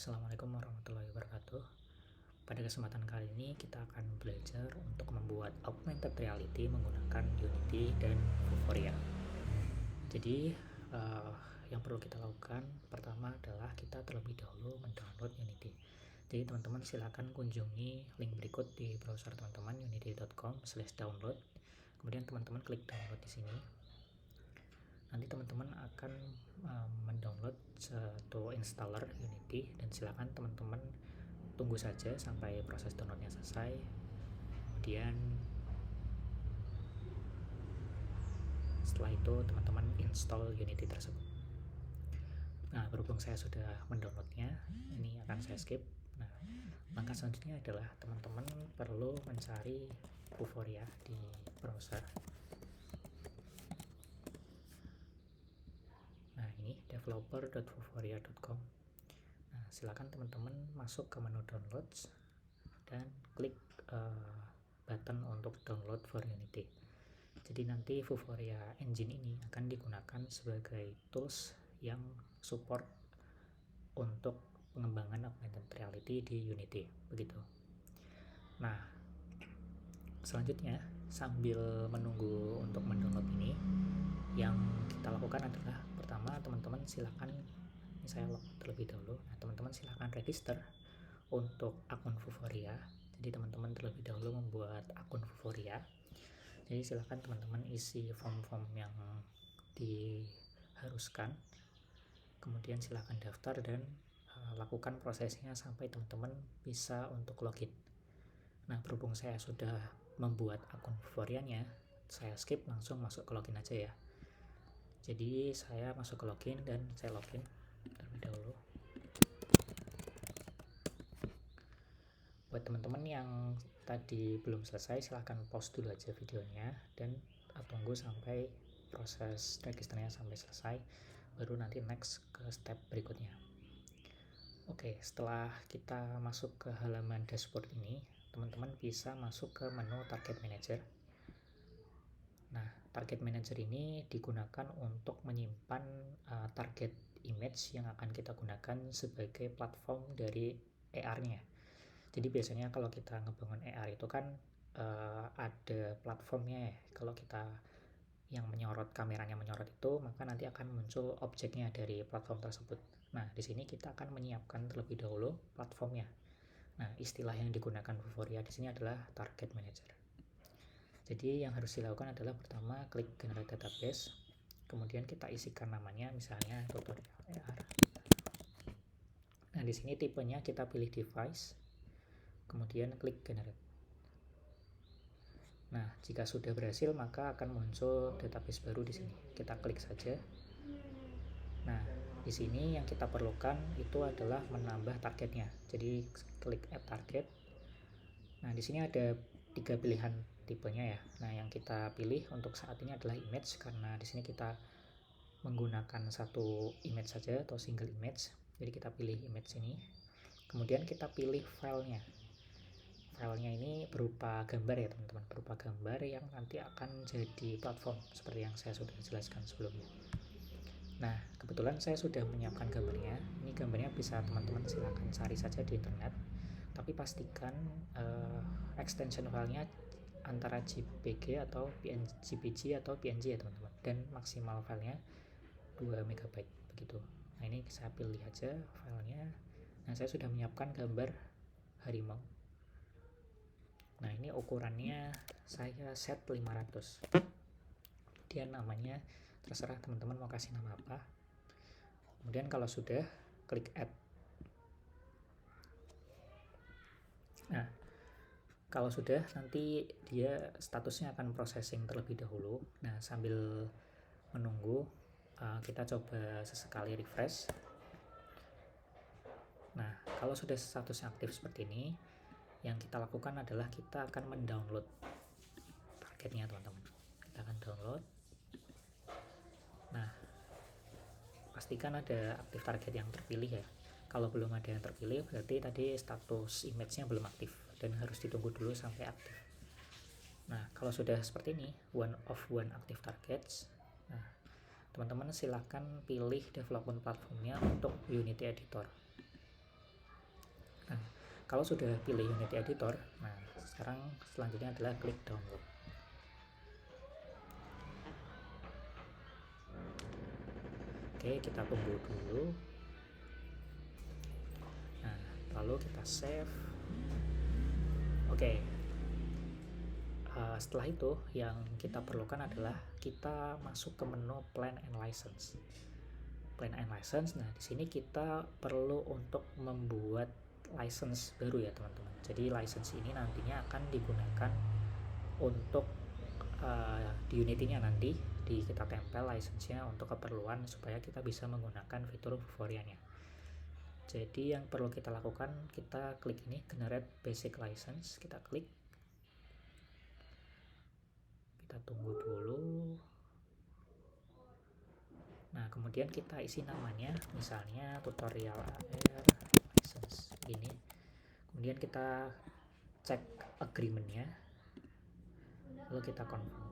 Assalamualaikum warahmatullahi wabarakatuh. Pada kesempatan kali ini kita akan belajar untuk membuat augmented reality menggunakan Unity dan Vuforia. Jadi eh, yang perlu kita lakukan pertama adalah kita terlebih dahulu mendownload Unity. Jadi teman-teman silakan kunjungi link berikut di browser teman-teman, unity.com/download. Kemudian teman-teman klik download di sini. Nanti teman-teman akan mendownload satu installer Unity dan silakan teman-teman tunggu saja sampai proses downloadnya selesai. Kemudian setelah itu teman-teman install Unity tersebut. Nah, berhubung saya sudah mendownloadnya, ini akan saya skip. Nah, langkah selanjutnya adalah teman-teman perlu mencari Vuforia di browser. Nah, ini developer.vuforia.com. Nah, silakan teman-teman masuk ke menu downloads dan klik button untuk download for Unity. Jadi nanti Vuforia Engine ini akan digunakan sebagai tools yang support untuk pengembangan augmented reality di Unity, begitu. Nah, selanjutnya sambil menunggu untuk mendownload ini, yang kita lakukan adalah pertama teman-teman silakan, ini saya log terlebih dahulu. Nah, teman-teman silakan register untuk akun Vuforia. Jadi teman-teman terlebih dahulu membuat akun Vuforia. Jadi silakan teman-teman isi form-form yang diharuskan. Kemudian silakan daftar dan lakukan prosesnya sampai teman-teman bisa untuk login. Nah, berhubung saya sudah membuat akun Vuforianya, saya skip langsung masuk ke login aja ya. Jadi saya masuk ke login dan saya login terlebih dahulu. Buat teman-teman yang tadi belum selesai, silahkan pause dulu aja videonya dan tunggu sampai proses registernya sampai selesai, baru nanti next ke step berikutnya. Oke, setelah kita masuk ke halaman dashboard ini, teman-teman bisa masuk ke menu Target Manager. Nah, Target Manager ini digunakan untuk menyimpan target image yang akan kita gunakan sebagai platform dari AR-nya. Jadi biasanya kalau kita ngebangun AR itu kan ada platformnya ya. Kalau kita yang menyorot, kameranya menyorot itu, maka nanti akan muncul objeknya dari platform tersebut. Nah, di sini kita akan menyiapkan terlebih dahulu platformnya. Nah, istilah yang digunakan Vuforia di sini adalah Target Manager. Jadi yang harus dilakukan adalah pertama klik Generate Database, kemudian kita isikan namanya, misalnya tutorial AR. Nah, di sini tipenya kita pilih device, kemudian klik Generate. Nah, jika sudah berhasil maka akan muncul database baru di sini. Kita klik saja. Nah, di sini yang kita perlukan itu adalah menambah targetnya. Jadi klik Add Target. Nah, di sini ada 3 pilihan tipenya ya. Nah, yang kita pilih untuk saat ini adalah image, karena di sini kita menggunakan satu image saja atau single image. Jadi kita pilih image ini. Kemudian kita pilih filenya. Filenya ini berupa gambar ya teman-teman, berupa gambar yang nanti akan jadi platform seperti yang saya sudah jelaskan sebelumnya. Nah, kebetulan saya sudah menyiapkan gambarnya. Ini gambarnya bisa teman-teman silakan cari saja di internet, tapi pastikan extension filenya antara JPG atau JPG atau PNG ya teman-teman, dan maksimal filenya 2 MB begitu. Nah, ini saya pilih aja filenya. Nah, saya sudah menyiapkan gambar harimau. Nah, ini ukurannya saya set 500. Kemudian namanya terserah teman-teman mau kasih nama apa. Kemudian kalau sudah, klik add. Nah, kalau sudah nanti dia statusnya akan processing terlebih dahulu. Nah, sambil menunggu kita coba sesekali refresh. Nah, kalau sudah statusnya aktif seperti ini, yang kita lakukan adalah kita akan mendownload targetnya teman-teman. Kita akan download. Nah, pastikan ada aktif target yang terpilih ya. Kalau belum ada yang terpilih, berarti tadi status image-nya belum aktif dan harus ditunggu dulu sampai aktif. Nah, kalau sudah seperti ini, one of one active targets, nah, teman-teman silahkan pilih development platformnya untuk Unity Editor. kalau sudah pilih Unity Editor, nah sekarang selanjutnya adalah klik download. Oke, kita tunggu dulu. Nah, lalu kita save. Oke. Setelah itu yang kita perlukan adalah kita masuk ke menu Plan and License. Plan and License. Nah, di sini kita perlu untuk membuat license baru ya, teman-teman. Jadi license ini nantinya akan digunakan untuk di Unity-nya nanti kita tempel license-nya untuk keperluan supaya kita bisa menggunakan fitur Vuforia-nya. Jadi yang perlu kita lakukan, kita klik ini Generate Basic License, kita klik. Kita tunggu dulu. Nah, kemudian kita isi namanya, misalnya tutorial AR license ini. Kemudian kita cek agreement-nya, lalu kita confirm.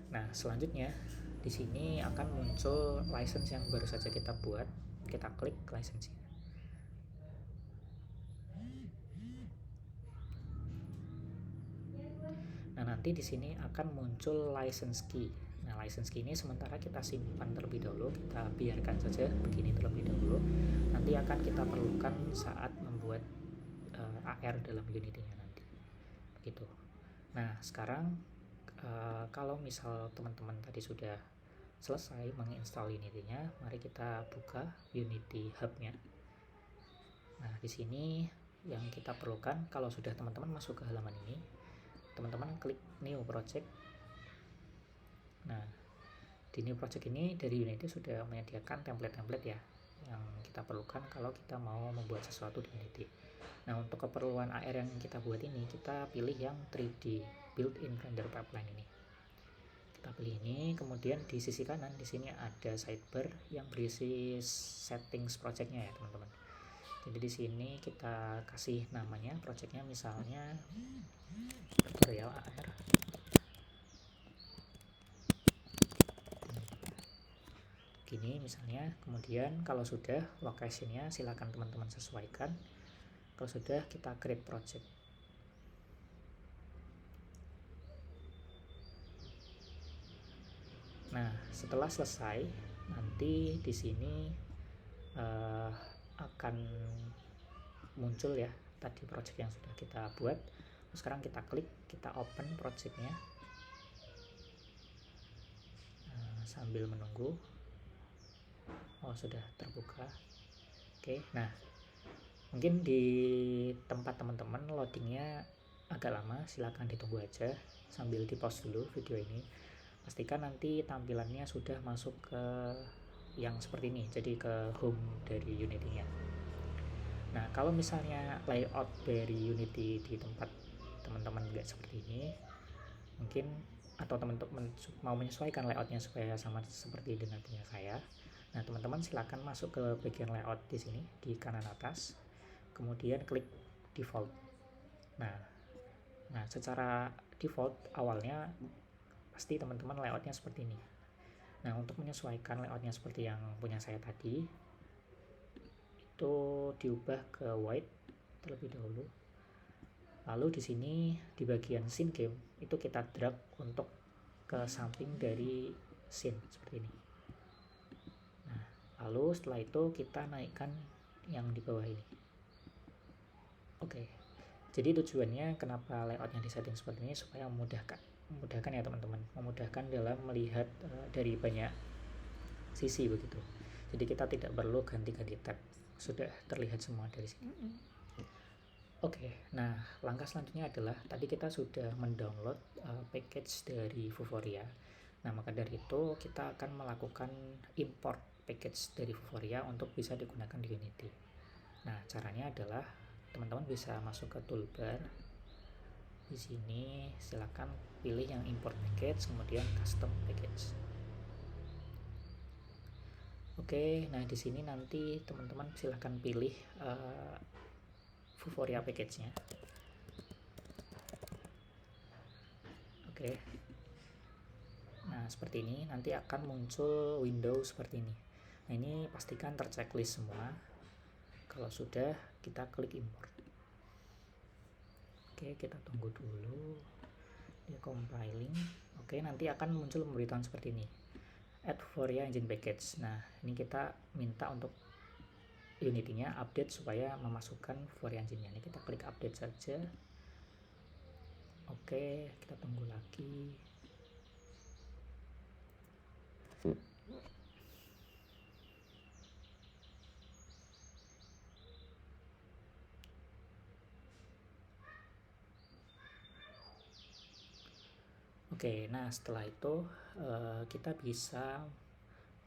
Nah, selanjutnya di sini akan muncul license yang baru saja kita buat. Kita klik license-nya. Nah, nanti di sini akan muncul license key. Nah, license key ini sementara kita simpan terlebih dahulu, kita biarkan saja begini terlebih dahulu. Nanti akan kita perlukan saat membuat AR dalam Unity-nya nanti. Begitu. Nah, sekarang kalau misal teman-teman tadi sudah selesai menginstal Unity-nya, mari kita buka Unity Hub-nya. Nah, di sini yang kita perlukan, kalau sudah teman-teman masuk ke halaman ini, teman-teman klik New Project. Nah, di New Project ini dari Unity sudah menyediakan template-template ya, yang kita perlukan kalau kita mau membuat sesuatu di Unity. Nah, untuk keperluan AR yang kita buat ini, kita pilih yang 3D built-in render pipeline ini. Kita pilih ini, kemudian di sisi kanan di sini ada sidebar yang berisi settings projectnya ya, teman-teman. Jadi di sini kita kasih namanya projectnya, misalnya tutorial AR. Gini misalnya. Kemudian kalau sudah, location-nya silakan teman-teman sesuaikan. Kalau sudah, kita create project. Nah, setelah selesai, nanti di sini akan muncul ya tadi project yang sudah kita buat. Sekarang kita klik, kita open projectnya. Sambil menunggu. Oh, sudah terbuka. Oke, nah mungkin di tempat teman-teman loadingnya agak lama, silahkan ditunggu aja sambil di pause dulu video ini. Pastikan nanti tampilannya sudah masuk ke yang seperti ini, jadi ke home dari Unity-nya. Nah, kalau misalnya layout dari Unity di tempat teman-teman nggak seperti ini, mungkin atau teman-teman mau menyesuaikan layoutnya supaya sama seperti dengan punya saya. Nah, teman-teman silakan masuk ke bagian layout di sini di kanan atas, kemudian klik default. Nah, secara default awalnya pasti teman-teman layoutnya seperti ini. Nah, untuk menyesuaikan layoutnya seperti yang punya saya tadi, itu diubah ke white terlebih dahulu. Lalu di sini di bagian scene game itu kita drag untuk ke samping dari scene seperti ini. Nah, lalu setelah itu kita naikkan yang di bawah ini. Oke. Jadi tujuannya kenapa layoutnya disetting seperti ini, supaya memudahkan ya teman-teman, memudahkan dalam melihat dari banyak sisi begitu. Jadi kita tidak perlu ganti-ganti tab, sudah terlihat semua dari sini. Oke, nah langkah selanjutnya adalah tadi kita sudah mendownload package dari Vuforia. Nah, maka dari itu kita akan melakukan import package dari Vuforia untuk bisa digunakan di Unity. Nah, caranya adalah teman-teman bisa masuk ke toolbar. Di sini silakan pilih yang import package, kemudian custom package. Oke, nah di sini nanti teman-teman silakan pilih Vuforia package-nya. Oke. Nah, seperti ini nanti akan muncul window seperti ini. Nah, ini pastikan terchecklist semua. Kalau sudah, kita klik import. Oke, kita tunggu dulu dia compiling. Oke, nanti akan muncul pemberitahuan seperti ini, add Vuforia engine package. Nah, ini kita minta untuk Unity-nya update supaya memasukkan Vuforia engine-nya. Ini kita klik update saja. Oke, kita tunggu lagi. Oke, nah setelah itu kita bisa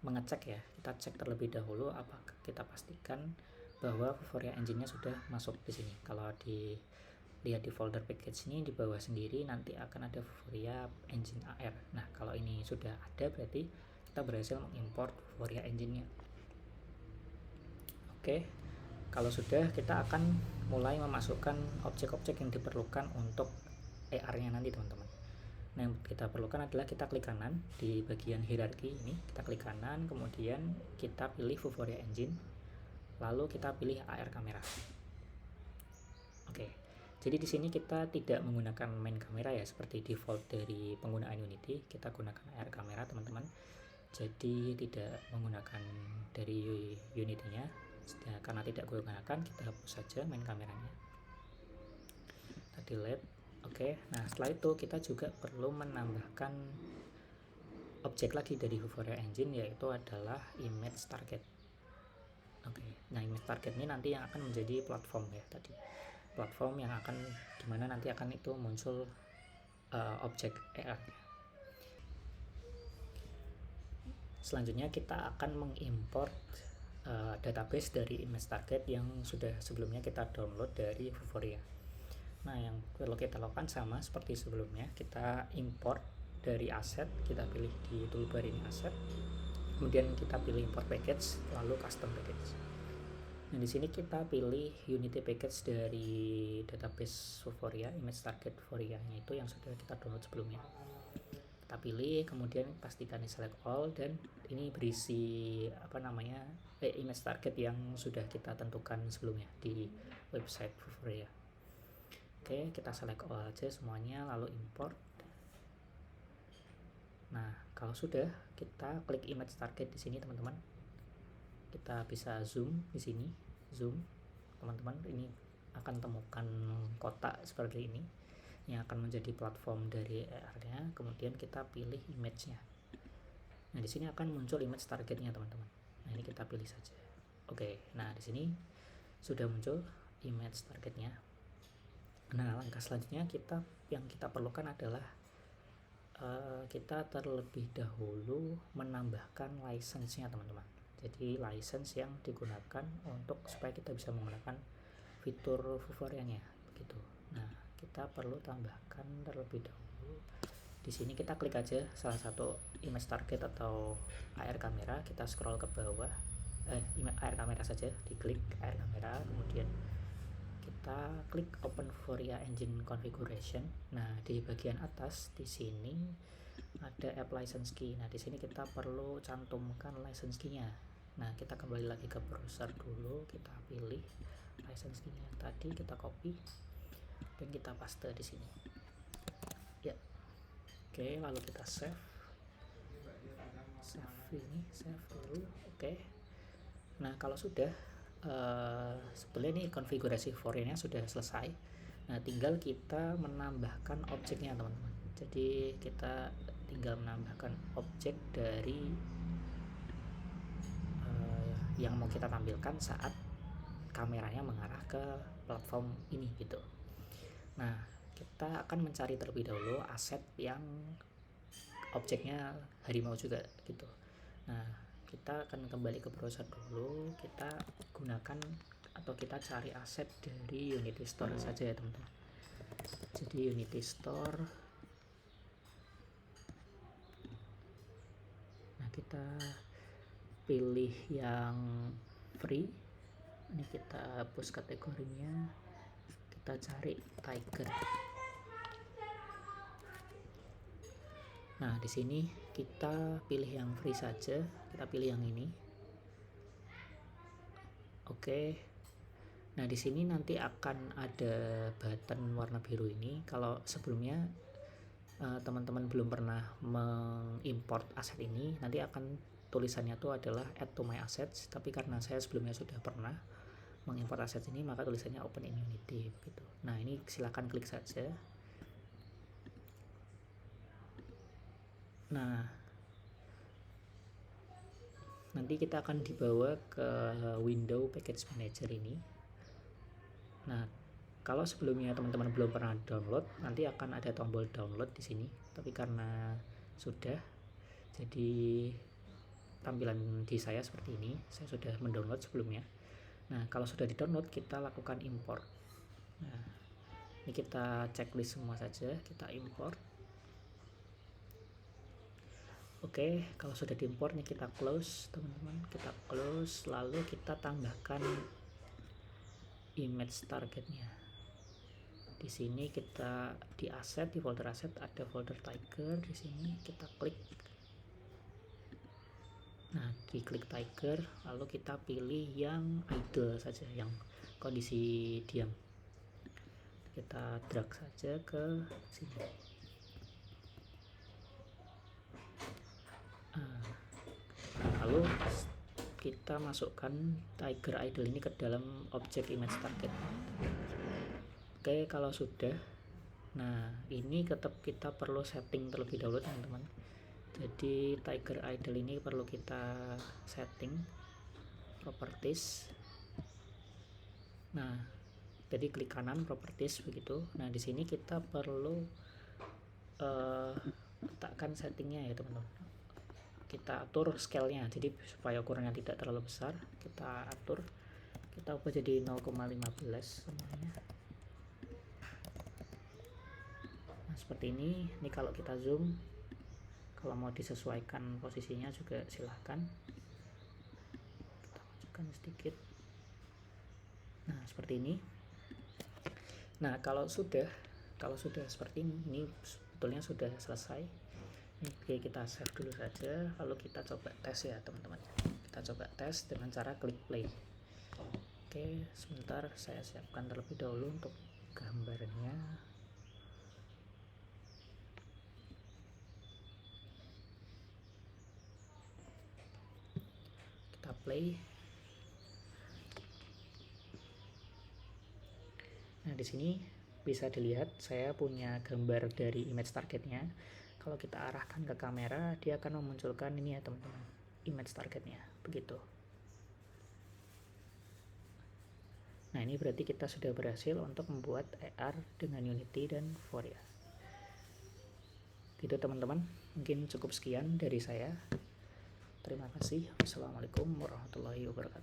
mengecek ya, kita cek terlebih dahulu apakah kita pastikan bahwa Vuforia engine-nya sudah masuk di sini. Kalau dilihat di folder package ini di bawah sendiri nanti akan ada Vuforia engine AR. Nah, kalau ini sudah ada berarti kita berhasil mengimport Vuforia engine-nya. Oke, kalau sudah kita akan mulai memasukkan objek-objek yang diperlukan untuk AR-nya nanti teman-teman. Nah, yang kita perlukan adalah kita klik kanan di bagian hierarki ini, kita klik kanan, kemudian kita pilih Vuforia Engine, lalu kita pilih AR kamera. Oke, jadi di sini kita tidak menggunakan main kamera ya, seperti default dari penggunaan Unity, kita gunakan AR kamera teman-teman. Jadi tidak menggunakan dari Unity-nya, karena tidak gunakan kita hapus saja main kameranya. Kita delete. Oke, nah setelah itu kita juga perlu menambahkan objek lagi dari Vuforia Engine, yaitu adalah image target. Oke, nah image target ini nanti yang akan menjadi platform ya tadi, platform yang akan dimana nanti akan itu muncul objek AR. Selanjutnya kita akan mengimport database dari image target yang sudah sebelumnya kita download dari Vuforia. Nah, yang perlu kita lakukan sama seperti sebelumnya, kita import dari aset, kita pilih di toolbar ini aset, kemudian kita pilih import package, lalu custom package. Nah, di sini kita pilih Unity package dari database Vuforia, image target Vuforia-nya itu yang sudah kita download sebelumnya. Kita pilih, kemudian pastikan di select all, dan ini berisi image target yang sudah kita tentukan sebelumnya di website Vuforia. Oke, kita select all aja semuanya, lalu import. Nah, kalau sudah, kita klik image target di sini teman-teman. Kita bisa zoom di sini, zoom teman-teman. Ini akan temukan kotak seperti ini yang akan menjadi platform dari AR-nya. Kemudian kita pilih image-nya. Nah, di sini akan muncul image targetnya teman-teman. Nah, ini kita pilih saja. Oke, nah di sini sudah muncul image targetnya. Nah, langkah selanjutnya yang kita perlukan adalah kita terlebih dahulu menambahkan license-nya teman-teman. Jadi license yang digunakan untuk supaya kita bisa menggunakan fitur Vuforia-nya begitu. Nah, kita perlu tambahkan terlebih dahulu. Di sini kita klik aja salah satu image target atau AR kamera, kita scroll ke bawah, AR kamera saja, diklik AR kamera, kemudian kita klik Open Vuforia Engine Configuration. Nah, di bagian atas di sini ada App License Key. Nah, di sini kita perlu cantumkan license key-nya. Nah, kita kembali lagi ke browser dulu, kita pilih license key-nya tadi, kita copy dan kita paste di sini. Ya. Oke, lalu kita save dulu. Oke. Nah, kalau sudah sebetulnya ini konfigurasi Vuforia-nya sudah selesai. Nah, tinggal kita menambahkan objeknya teman-teman. Jadi kita tinggal menambahkan objek dari yang mau kita tampilkan saat kameranya mengarah ke platform ini gitu. Nah, kita akan mencari terlebih dahulu aset yang objeknya harimau juga gitu. Nah, kita akan kembali ke browser dulu, kita gunakan atau kita cari aset dari Unity Store saja ya teman-teman. Jadi Unity Store, nah kita pilih yang free, ini kita hapus kategorinya, kita cari Tiger. Nah, di sini kita pilih yang free saja, kita pilih yang ini. Oke. Nah, di sini nanti akan ada button warna biru ini. Kalau sebelumnya teman-teman belum pernah mengimport aset ini, nanti akan tulisannya itu adalah add to my assets, tapi karena saya sebelumnya sudah pernah mengimport aset ini, maka tulisannya open in Unity begitu. Nah, ini silakan klik saja. Nah, nanti kita akan dibawa ke window package manager ini. Nah, kalau sebelumnya teman-teman belum pernah download, nanti akan ada tombol download di sini. Tapi karena sudah, jadi tampilan di saya seperti ini. Saya sudah mendownload sebelumnya. Nah, kalau sudah di-download, kita lakukan import. Nah, ini kita checklist semua saja, kita import. Oke, kalau sudah diimport, ini kita close, teman-teman. Kita close, lalu kita tambahkan image targetnya. Di sini kita di aset, di folder aset ada folder tiger. Di sini kita klik. Nah, diklik tiger, lalu kita pilih yang idle saja, yang kondisi diam. Kita drag saja ke sini. Lalu kita masukkan tiger idle ini ke dalam objek image target. Oke, kalau sudah, nah ini tetap kita perlu setting terlebih dahulu, teman-teman. Jadi tiger idle ini perlu kita setting properties. Nah, jadi klik kanan properties begitu. Nah, di sini kita perlu letakkan settingnya ya, teman-teman. Kita atur scale-nya, jadi supaya ukurannya tidak terlalu besar, kita atur, kita ubah jadi 0,15 semuanya. Nah, seperti ini. Ini kalau kita zoom, kalau mau disesuaikan posisinya juga silahkan. Kita majukan sedikit. Nah, seperti ini. Nah, kalau sudah seperti ini sebetulnya sudah selesai. Oke, kita save dulu saja, lalu kita coba tes ya, teman-teman. Kita coba tes dengan cara klik play. Oke, sebentar saya siapkan terlebih dahulu untuk gambarnya. Kita play. Nah, di sini bisa dilihat saya punya gambar dari image targetnya. Kalau kita arahkan ke kamera, dia akan memunculkan ini ya, teman-teman, image targetnya begitu. Nah, ini berarti kita sudah berhasil untuk membuat AR dengan Unity dan Foria. Gitu, teman-teman, mungkin cukup sekian dari saya. Terima kasih. Wassalamualaikum warahmatullahi wabarakatuh.